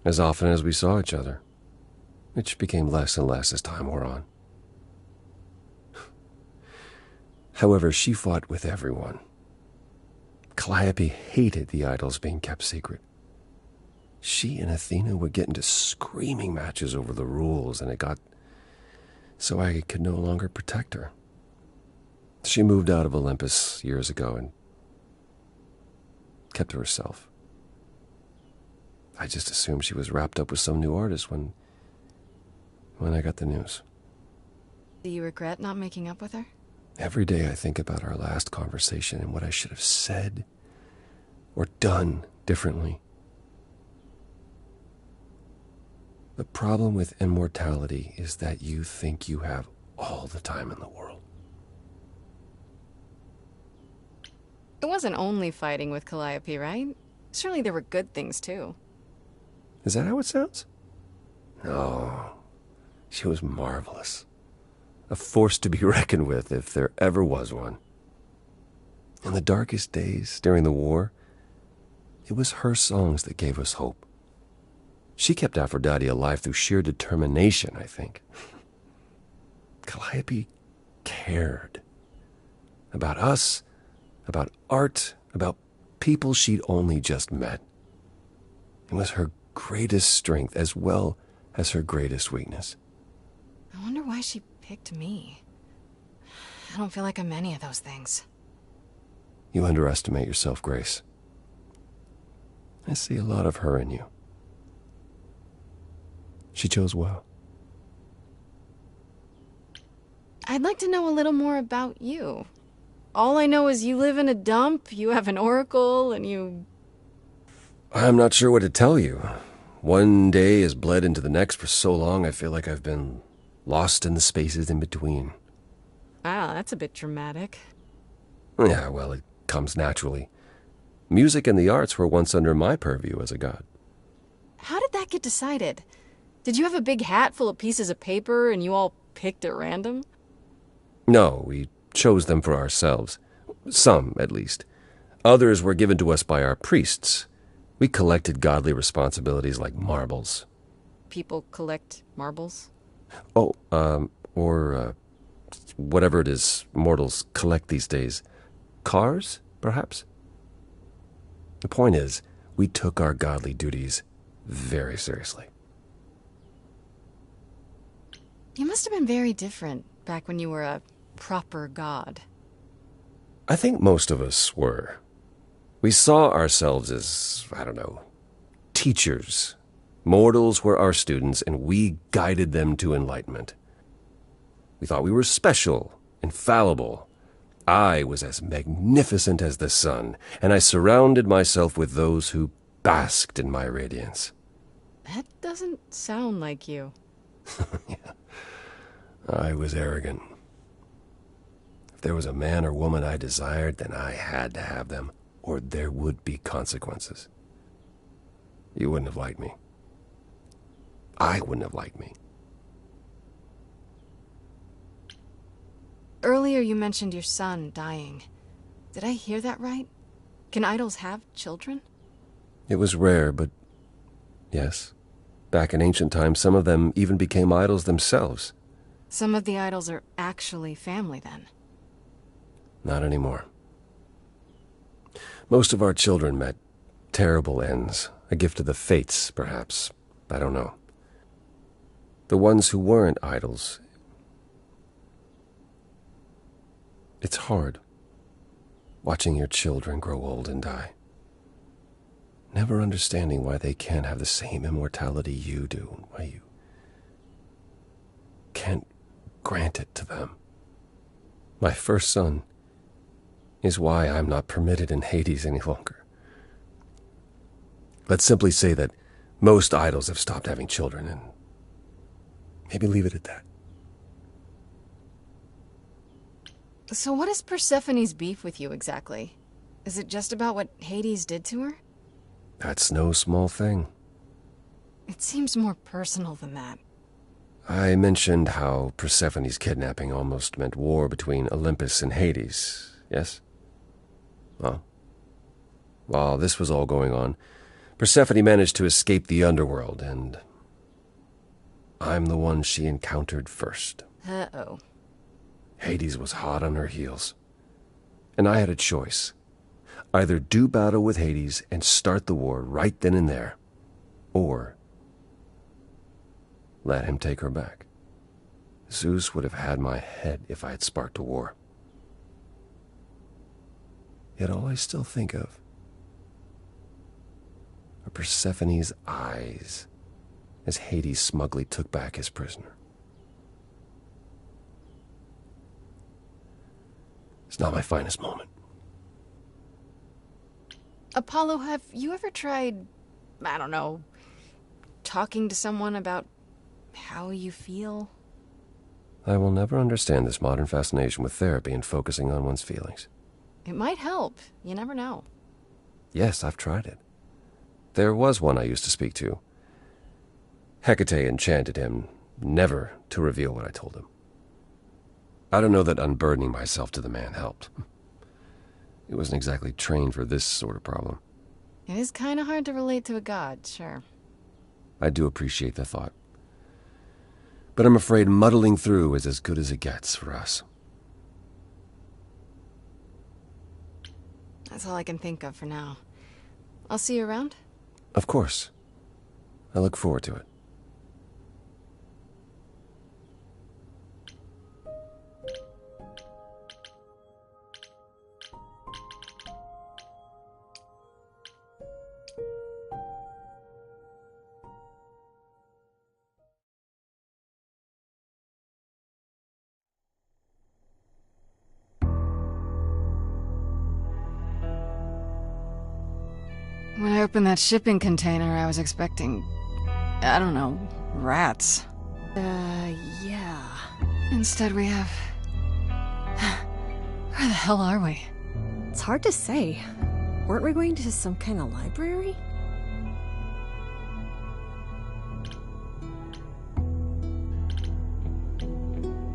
as often as we saw each other, which became less and less as time wore on. However, she fought with everyone. Calliope hated the idols being kept secret. She and Athena would get into screaming matches over the rules, and it got so I could no longer protect her. She moved out of Olympus years ago and kept to herself. I just assumed she was wrapped up with some new artist when I got the news. Do you regret not making up with her? Every day I think about our last conversation and what I should have said or done differently. The problem with immortality is that you think you have all the time in the world. It wasn't only fighting with Calliope, right? Surely there were good things too. Is that how it sounds? No, she was marvelous. A force to be reckoned with if there ever was one. In the darkest days during the war, it was her songs that gave us hope. She kept Aphrodite alive through sheer determination, I think. Calliope cared. About us, about art, about people she'd only just met. It was her greatest strength as well as her greatest weakness. I wonder why she picked me. I don't feel like I'm any of those things. You underestimate yourself, Grace. I see a lot of her in you. She chose well. I'd like to know a little more about you. All I know is you live in a dump, you have an oracle, and you... I'm not sure what to tell you. One day has bled into the next for so long I feel like I've been lost in the spaces in between. Wow, that's a bit dramatic. Yeah, well, it comes naturally. Music and the arts were once under my purview as a god. How did that get decided? Did you have a big hat full of pieces of paper and you all picked at random? No, we chose them for ourselves. Some, at least. Others were given to us by our priests. We collected godly responsibilities like marbles. People collect marbles? Oh, or whatever it is mortals collect these days. Cars, perhaps? The point is, we took our godly duties very seriously. You must have been very different back when you were a proper god. I think most of us were. We saw ourselves as, teachers. Mortals were our students, and we guided them to enlightenment. We thought we were special, infallible. I was as magnificent as the sun, and I surrounded myself with those who basked in my radiance. That doesn't sound like you. Yeah. I was arrogant. If there was a man or woman I desired, then I had to have them, or there would be consequences. You wouldn't have liked me. I wouldn't have liked me. Earlier you mentioned your son dying. Did I hear that right? Can idols have children? It was rare, but yes. Back in ancient times, some of them even became idols themselves. Some of the idols are actually family, then? Not anymore. Most of our children met terrible ends. A gift of the fates, perhaps. I don't know. The ones who weren't idols. It's hard, watching your children grow old and die. Never understanding why they can't have the same immortality you do, why you can't grant it to them. My first son is why I'm not permitted in Hades any longer. Let's simply say that most idols have stopped having children, and maybe leave it at that. So what is Persephone's beef with you exactly? Is it just about what Hades did to her? That's no small thing. It seems more personal than that. I mentioned how Persephone's kidnapping almost meant war between Olympus and Hades, yes? Well, while this was all going on, Persephone managed to escape the underworld, and I'm the one she encountered first. Uh-oh. Hades was hot on her heels, and I had a choice. Either do battle with Hades and start the war right then and there, or let him take her back. Zeus would have had my head if I had sparked a war. Yet all I still think of are Persephone's eyes as Hades smugly took back his prisoner. It's not my finest moment. Apollo, have you ever tried, I don't know, talking to someone about how you feel? I will never understand this modern fascination with therapy and focusing on one's feelings. It might help. You never know. Yes, I've tried it. There was one I used to speak to. Hecate enchanted him never to reveal what I told him. I don't know that unburdening myself to the man helped. He wasn't exactly trained for this sort of problem. It is kind of hard to relate to a god, sure. I do appreciate the thought. But I'm afraid muddling through is as good as it gets for us. That's all I can think of for now. I'll see you around. Of course. I look forward to it. When I opened that shipping container, I was expecting, I don't know, rats. Yeah. Instead we have... Where the hell are we? It's hard to say. Weren't we going to some kind of library?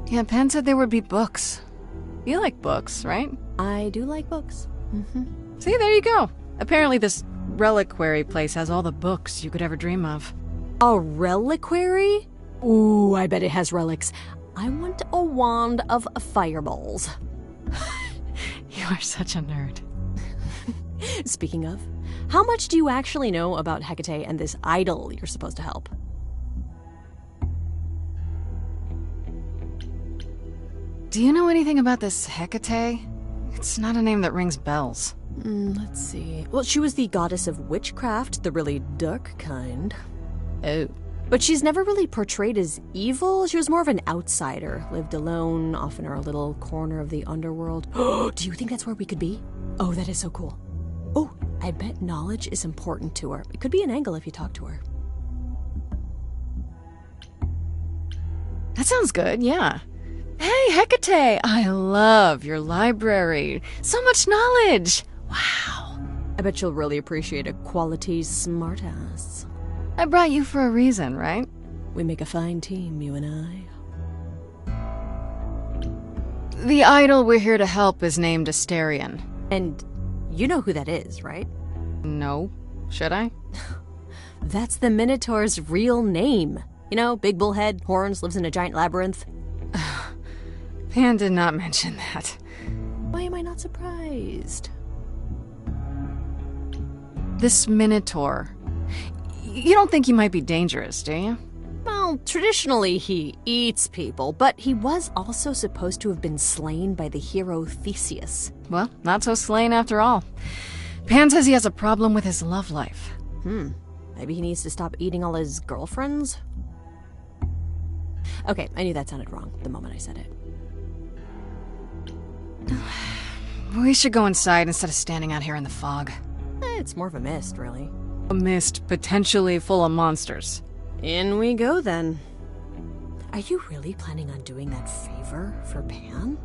Yeah, Pan said there would be books. You like books, right? I do like books. See, there you go. Apparently this reliquary place has all the books you could ever dream of. A reliquary? Ooh, I bet it has relics. I want a wand of fireballs. You are such a nerd. Speaking of, how much do you actually know about Hecate and this idol you're supposed to help? Do you know anything about this Hecate? It's not a name that rings bells. Let's see. Well, she was the goddess of witchcraft, the really dark kind. Oh. But she's never really portrayed as evil. She was more of an outsider, lived alone, off in her little corner of the underworld. Do you think that's where we could be? Oh, that is so cool. Oh, I bet knowledge is important to her. It could be an angle if you talk to her. That sounds good, yeah. Hey, Hecate! I love your library. So much knowledge! Wow. I bet you'll really appreciate a quality smartass. I brought you for a reason, right? We make a fine team, you and I. The idol we're here to help is named Asterion. And you know who that is, right? No. Should I? That's the Minotaur's real name. You know, big bullhead, horns, lives in a giant labyrinth. Pan did not mention that. Why am I not surprised? This Minotaur. You don't think he might be dangerous, do you? Well, traditionally he eats people, but he was also supposed to have been slain by the hero Theseus. Well, not so slain after all. Pan says he has a problem with his love life. Maybe he needs to stop eating all his girlfriends? Okay, I knew that sounded wrong the moment I said it. We should go inside instead of standing out here in the fog. It's more of a mist, really. A mist potentially full of monsters. In we go, then. Are you really planning on doing that favor for Pan?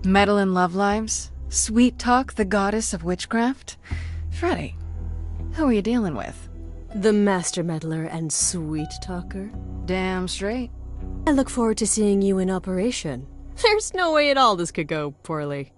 Meddle in love lives? Sweet Talk, the goddess of witchcraft? Freddy, who are you dealing with? The master meddler and sweet talker. Damn straight. I look forward to seeing you in operation. There's no way at all this could go poorly.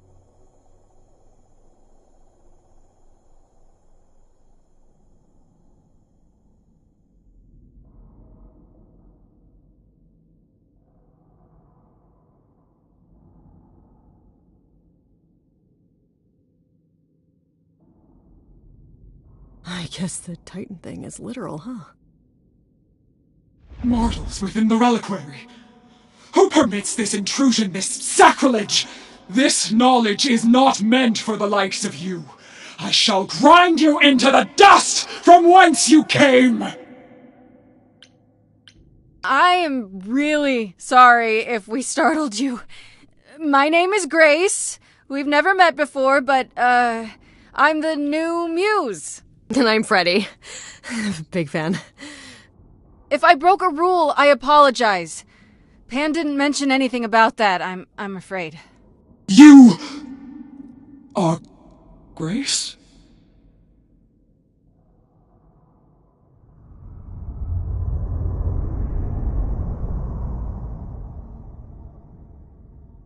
I guess the Titan thing is literal, huh? Mortals within the reliquary. Who permits this intrusion, this sacrilege? This knowledge is not meant for the likes of you. I shall grind you into the dust from whence you came! I am really sorry if we startled you. My name is Grace. We've never met before, but, I'm the new muse. And I'm Freddy. Big fan. If I broke a rule, I apologize. Pan didn't mention anything about that, I'm afraid. You are Grace?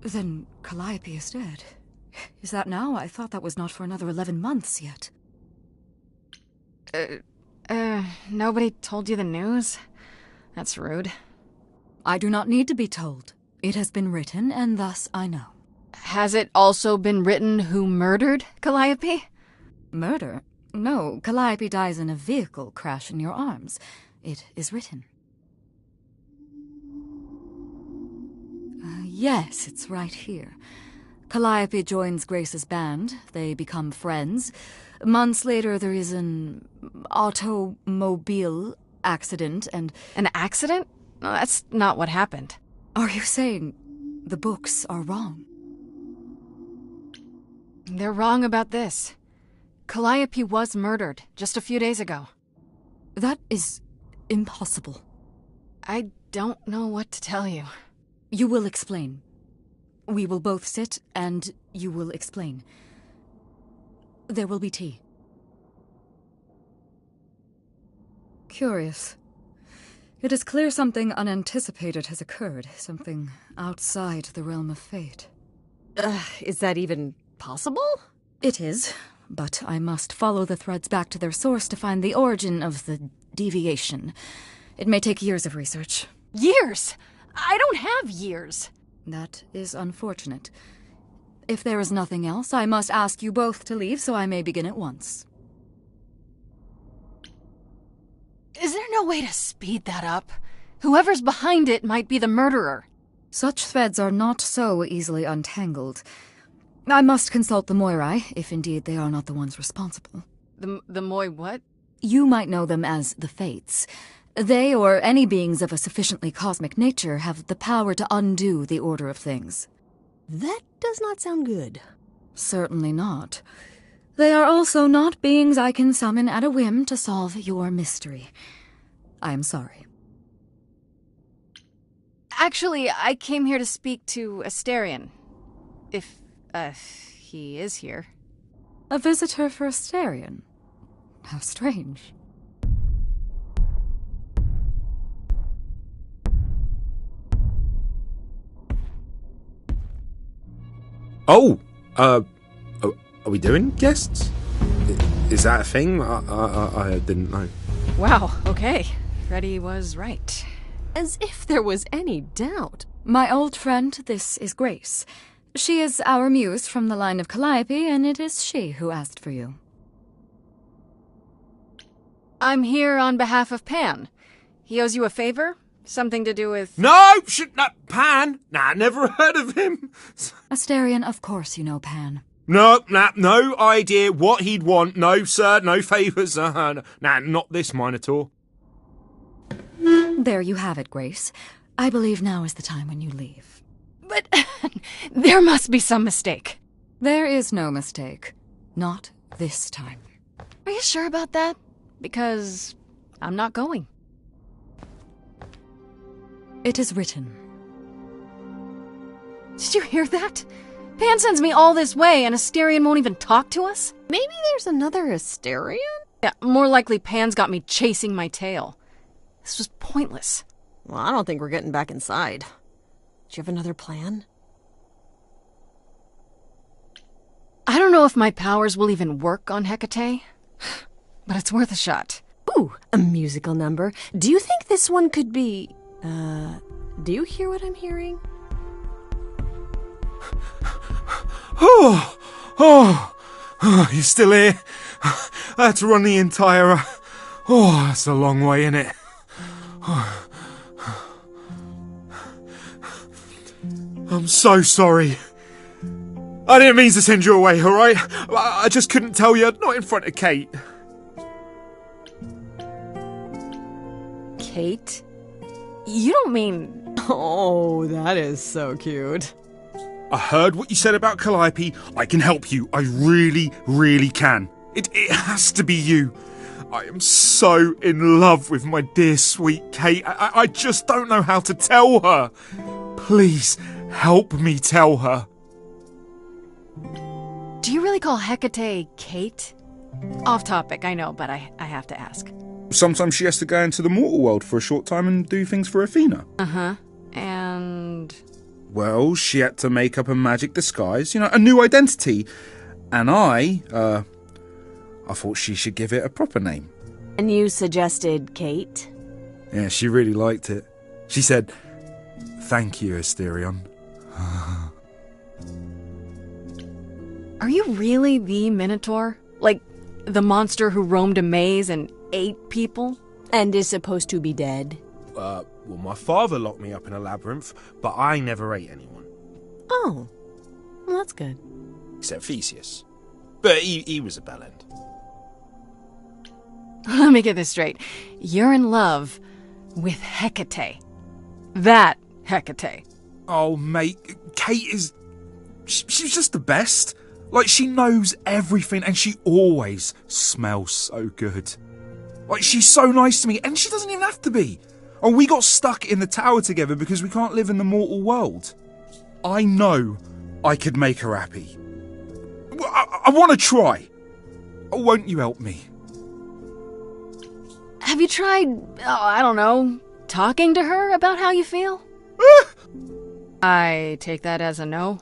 Then Calliope is dead. Is that now? I thought that was not for another 11 months yet. Nobody told you the news? That's rude. I do not need to be told. It has been written, and thus I know. Has it also been written who murdered Calliope? Murder? No, Calliope dies in a vehicle crash in your arms. It is written. Yes, it's right here. Calliope joins Grace's band. They become friends. Months later, there is an automobile accident and... An accident? No, that's not what happened. Are you saying the books are wrong? They're wrong about this. Calliope was murdered just a few days ago. That is impossible. I don't know what to tell you. You will explain. We will both sit, and you will explain. There will be tea. Curious. It is clear something unanticipated has occurred, something outside the realm of fate. Is that even possible? It is, but I must follow the threads back to their source to find the origin of the deviation. It may take years of research. Years? I don't have years. That is unfortunate. If there is nothing else, I must ask you both to leave so I may begin at once. Is there no way to speed that up? Whoever's behind it might be the murderer. Such threads are not so easily untangled. I must consult the Moirai, if indeed they are not the ones responsible. The Moi what? You might know them as the Fates. They, or any beings of a sufficiently cosmic nature, have the power to undo the order of things. That does not sound good. Certainly not. They are also not beings I can summon at a whim to solve your mystery. I am sorry. Actually, I came here to speak to Asterion. If, he is here. A visitor for Asterion? How strange. Oh, are we doing guests? Is that a thing? I didn't know. Wow, okay. Freddy was right. As if there was any doubt. My old friend, this is Grace. She is our muse from the line of Calliope, and it is she who asked for you. I'm here on behalf of Pan. He owes you a favor? Something to do with... No! Pan! Nah, never heard of him. Asterion, of course you know Pan. No idea what he'd want. No, sir, no favours. Nah, not this Minotaur. There you have it, Grace. I believe now is the time when you leave. But there must be some mistake. There is no mistake. Not this time. Are you sure about that? Because I'm not going. It is written. Did you hear that? Pan sends me all this way and Asterion won't even talk to us? Maybe there's another Asterion? Yeah, more likely Pan's got me chasing my tail. This was pointless. Well, I don't think we're getting back inside. Do you have another plan? I don't know if my powers will even work on Hecate, but it's worth a shot. Ooh, a musical number. Do you think this one could be... do you hear what I'm hearing? Oh, you're still here? I had to run the entire... Oh, that's a long way, innit? I'm so sorry. I didn't mean to send you away, alright? I just couldn't tell you, not in front of Kate. Kate? You don't mean... Oh, that is so cute. I heard what you said about Calliope. I can help you. I really, really can. It has to be you. I am so in love with my dear sweet Kate. I just don't know how to tell her. Please, help me tell her. Do you really call Hecate Kate? Off topic, I know, but I have to ask. Sometimes she has to go into the mortal world for a short time and do things for Athena. Uh-huh. And... Well, she had to make up a magic disguise, a new identity. And I thought she should give it a proper name. And you suggested Kate? Yeah, she really liked it. She said, "Thank you, Asterion." Are you really the Minotaur? Like, the monster who roamed a maze and ate people? And is supposed to be dead? Well, my father locked me up in a labyrinth, but I never ate anyone. Oh, well, that's good. Except Theseus. But he was a bellend. Let me get this straight. You're in love with Hecate. That Hecate. Oh, mate, Kate is... She's just the best. Like, she knows everything, and she always smells so good. Like, she's so nice to me, and she doesn't even have to be. Oh, we got stuck in the tower together because we can't live in the mortal world. I know I could make her happy. I want to try. Won't you help me? Have you tried, I don't know, talking to her about how you feel? I take that as a no.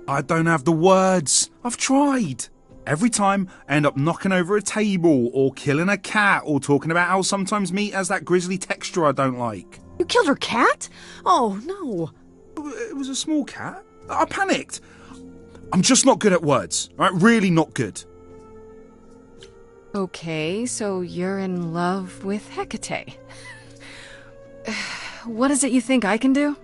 I don't have the words. I've tried. Every time I end up knocking over a table or killing a cat or talking about how sometimes meat has that grisly texture I don't like. You killed her cat? Oh, no. It was a small cat. I panicked. I'm just not good at words. Right? Really not good. Okay, so you're in love with Hecate. What is it you think I can do?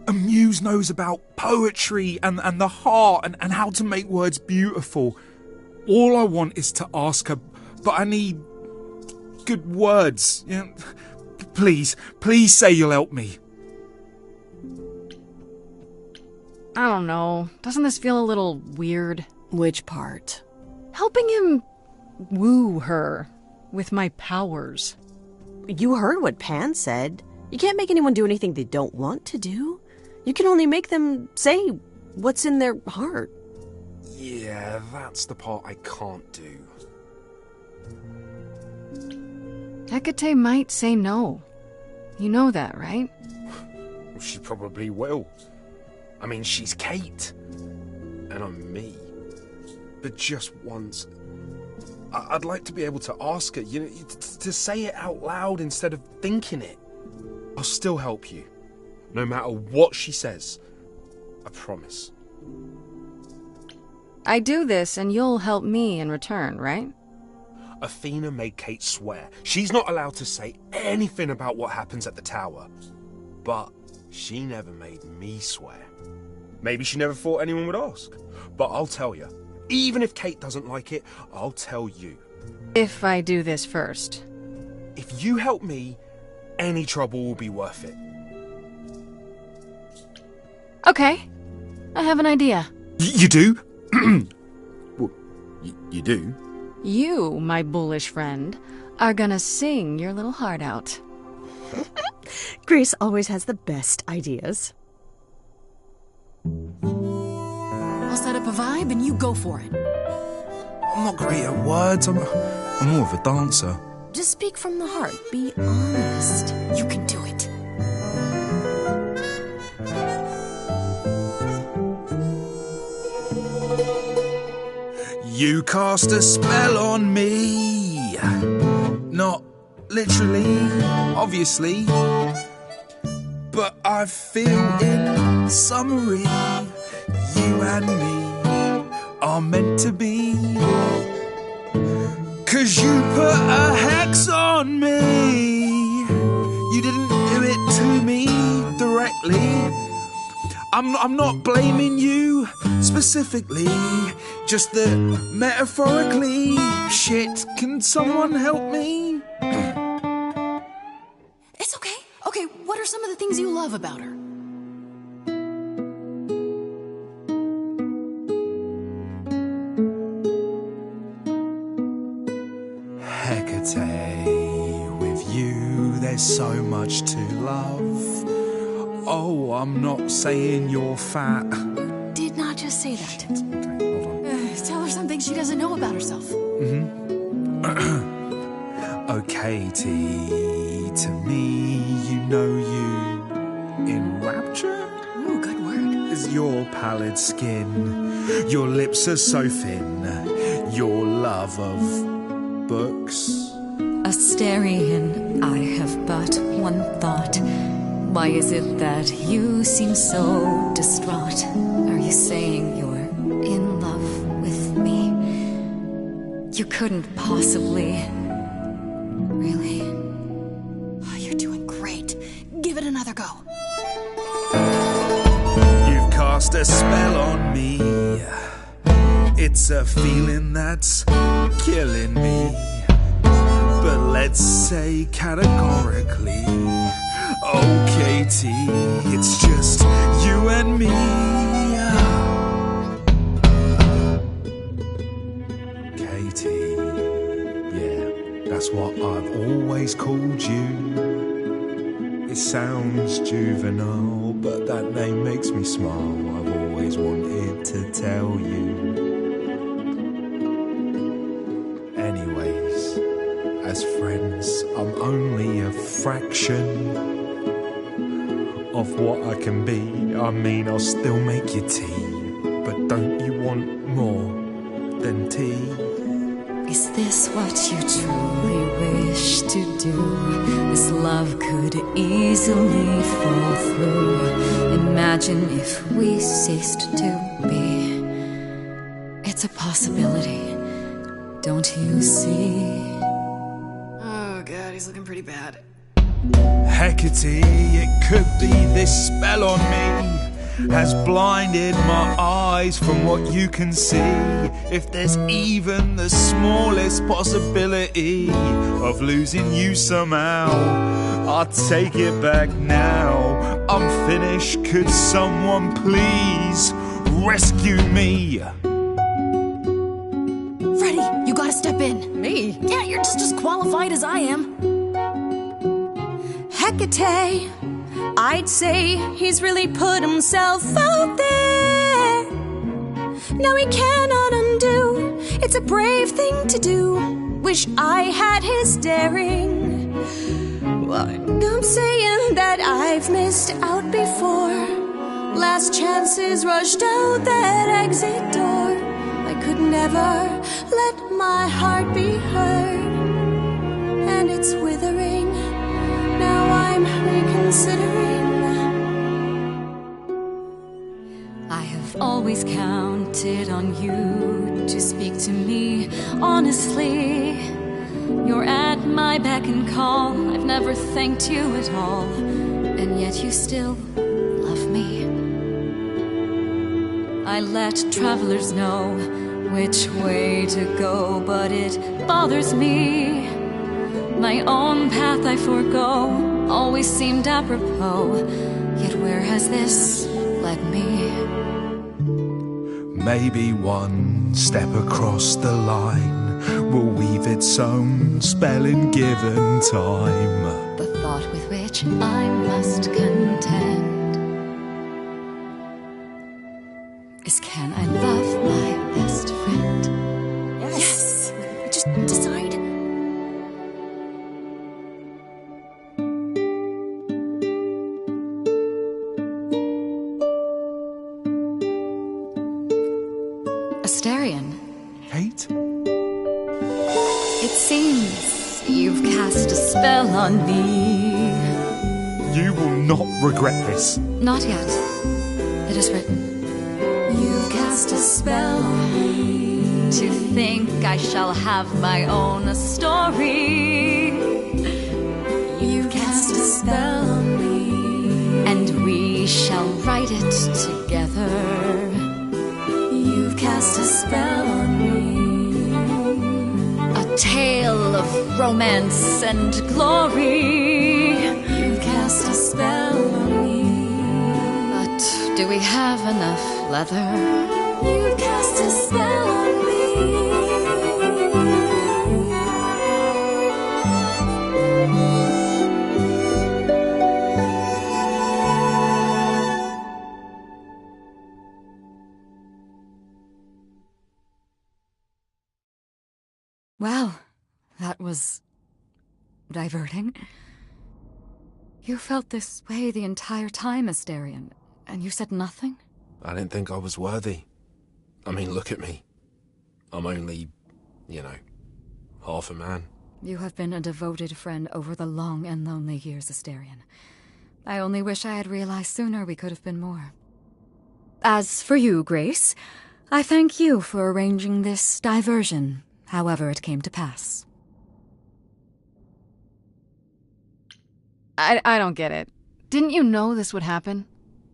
A muse knows about poetry and the heart and how to make words beautiful. All I want is to ask her, but I need good words. Please say you'll help me. I don't know. Doesn't this feel a little weird? Which part? Helping him woo her with my powers. You heard what Pan said. You can't make anyone do anything they don't want to do. You can only make them say what's in their heart. Yeah, that's the part I can't do. Hecate might say no. You know that, right? Well, she probably will. I mean, she's Kate. And I'm me. But just once, I'd like to be able to ask her, to say it out loud instead of thinking it. I'll still help you. No matter what she says. I promise. I do this and you'll help me in return, right? Athena made Kate swear she's not allowed to say anything about what happens at the tower. But she never made me swear. Maybe she never thought anyone would ask. But I'll tell you. Even if Kate doesn't like it, I'll tell you. If I do this first. If you help me, any trouble will be worth it. Okay. I have an idea. You do? Well, you do? You, my bullish friend, are gonna sing your little heart out. Grace always has the best ideas. I'll set up a vibe and you go for it. I'm not great at words. I'm more of a dancer. Just speak from the heart. Be honest. You can do it. You cast a spell on me. Not literally, obviously. But I feel in summary, you and me are meant to be. 'Cause you put a hex on me. You didn't do it to me directly. I'm not blaming you specifically, just that metaphorically. Shit, can someone help me? It's okay. Okay, what are some of the things you love about her? Hecate, with you there's so much to love. Oh, I'm not saying you're fat. Did not just say that. Okay, hold on. Tell her something she doesn't know about herself. Oh, Katie, to me, you know you in rapture? Ooh, good word. Is your pallid skin, your lips are so thin, your love of books. Asterion, I have but one thought. Why is it that you seem so distraught? Are you saying you're in love with me? You couldn't possibly. Really? Oh, you're doing great. Give it another go. You've cast a spell on me. It's a feeling that's killing me. But let's say categorically, oh Katie, it's just you and me. Katie, yeah, that's what I've always called you. It sounds juvenile, but that name makes me smile. I've always wanted to tell you. Anyways, as friends, I'm only a fraction of what I can be. I mean, I'll still make you tea, but don't you want more than tea? Is this what you truly wish to do? This love could easily fall through. Imagine if we ceased to be. It's a possibility, don't you see? Oh, God, he's looking pretty bad. Hecate, it could be this spell on me has blinded my eyes from what you can see. If there's even the smallest possibility of losing you somehow, I'll take it back now. I'm finished, could someone please rescue me? Freddy, you gotta step in. Me? Yeah, you're just as qualified as I am. Hecate, I'd say he's really put himself out there. Now he cannot undo. It's a brave thing to do. Wish I had his daring. Well, I'm saying that I've missed out before. Last chances rushed out that exit door. I could never let my heart be heard, and it's withering. Now I'm reconsidering. I have always counted on you to speak to me honestly. You're at my beck and call. I've never thanked you at all, and yet you still love me. I let travelers know which way to go, but it bothers me. My own path I forego always seemed apropos, yet where has this led me? Maybe one step across the line will weave its own spell in given time. The thought with which I must contend is, can I love my best friend? Yes. Just decide. Asterion, Hey? right? It seems you've cast a spell on me. You will not regret this. Not yet. It is written. You've cast a spell on me. To think I shall have my own story. You've cast a spell on me. And we shall write it together. You've cast a spell on me. A tale of romance and glory. You've cast a spell on me. But do we have enough leather? You've cast a spell on me. Well, that was diverting. You felt this way the entire time, Asterion, and you said nothing? I didn't think I was worthy. I mean, look at me. I'm only, half a man. You have been a devoted friend over the long and lonely years, Asterion. I only wish I had realized sooner we could have been more. As for you, Grace, I thank you for arranging this diversion, however it came to pass. I don't get it. Didn't you know this would happen?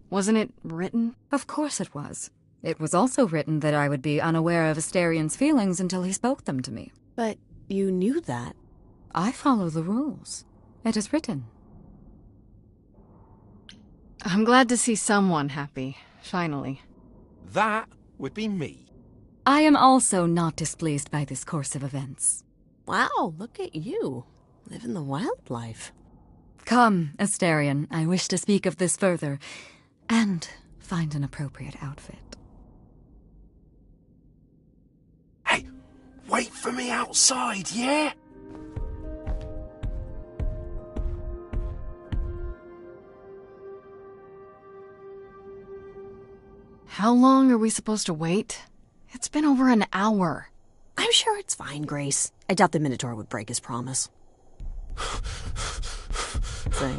Wasn't it written? Of course it was. It was also written that I would be unaware of Asterion's feelings until he spoke them to me. But you knew that. I follow the rules. It is written. I'm glad to see someone happy, finally. That would be me. I am also not displeased by this course of events. Wow, look at you. Living the wildlife. Come, Asterion, I wish to speak of this further, and find an appropriate outfit. Hey, wait for me outside, yeah? How long are we supposed to wait? It's been over an hour. I'm sure it's fine, Grace. I doubt the Minotaur would break his promise. Say,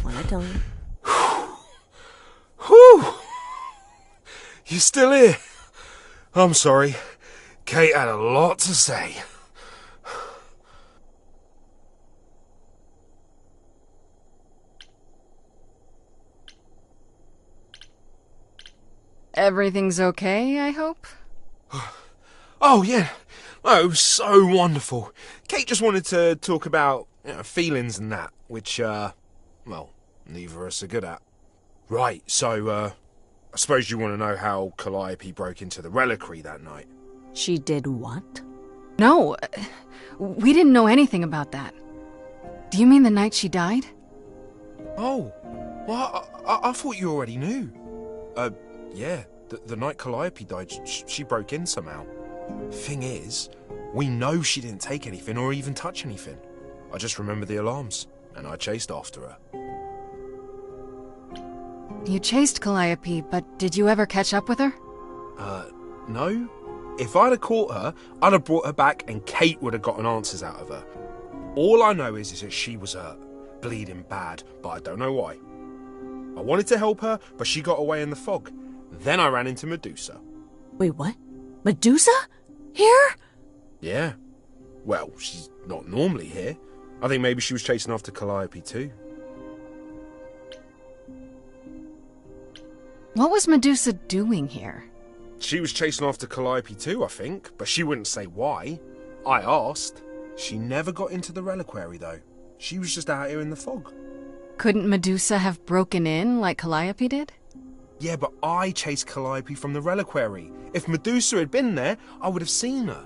what I tell you? Whew! You still here? I'm sorry. Kate had a lot to say. Everything's okay, I hope? Oh, yeah. Oh, it was so wonderful. Kate just wanted to talk about feelings and that, which, well, neither of us are good at. Right, so, I suppose you want to know how Calliope broke into the reliquary that night. She did what? No, we didn't know anything about that. Do you mean the night she died? Oh, well, I thought you already knew. Yeah, the night Calliope died, she broke in somehow. Thing is, we know she didn't take anything or even touch anything. I just remember the alarms, and I chased after her. You chased Calliope, but did you ever catch up with her? No. If I'd have caught her, I'd have brought her back and Kate would have gotten answers out of her. All I know is that she was hurt, bleeding bad, but I don't know why. I wanted to help her, but she got away in the fog. Then I ran into Medusa. Wait, what? Medusa? Here? Yeah. Well, she's not normally here. I think maybe she was chasing after Calliope too. What was Medusa doing here? She was chasing after Calliope too, I think, but she wouldn't say why. I asked. She never got into the reliquary though. She was just out here in the fog. Couldn't Medusa have broken in like Calliope did? Yeah, but I chased Calliope from the reliquary. If Medusa had been there, I would have seen her.